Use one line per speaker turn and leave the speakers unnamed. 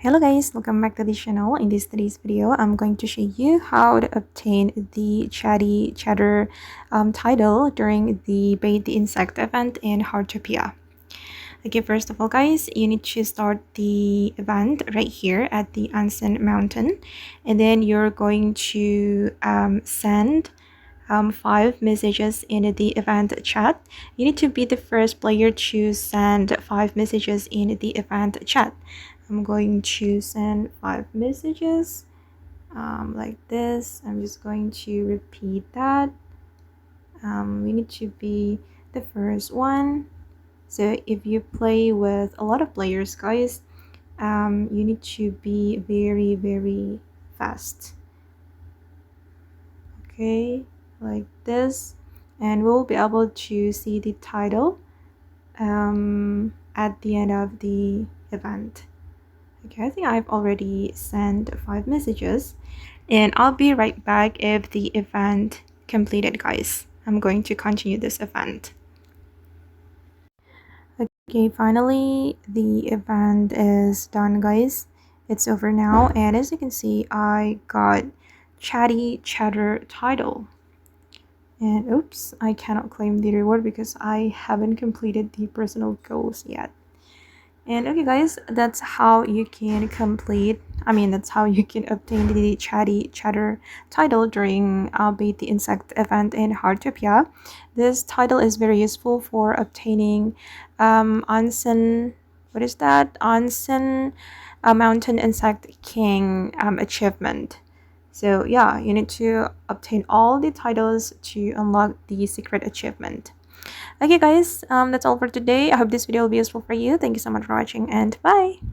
Hello guys, welcome back to the channel. In today's video, I'm going to show you how to obtain the Chatty Chatter title during the Bait the Insect event in Heartopia. Okay, first of all guys, you need to start the event right here at the Anen Mountain, and then you're going to send 5 messages in the event chat. You need to be the first player to send 5 messages in the event chat. I'm going to send 5 messages like this. I'm just going to repeat that. We need to be the first one. So if you play with a lot of players guys, you need to be very fast. Okay, like this, and we'll be able to see the title at the end of the event. Okay, I think I've already sent 5 messages, and I'll be right back if the event completed guys. I'm going to continue this event. Okay, finally the event is done guys. It's over now, and as you can see, I got Chatty Chatter title. And oops, I cannot claim the reward because I haven't completed the personal goals yet. And okay guys, that's how you can that's how you can obtain the Chatty Chatter title during Bait the Insect event in Heartopia. This title is very useful for obtaining Anen Mountain Insect King achievement. So yeah, you need to obtain all the titles to unlock the secret achievement. Okay guys, that's all for today. I hope this video will be useful for you. Thank you so much for watching, and bye.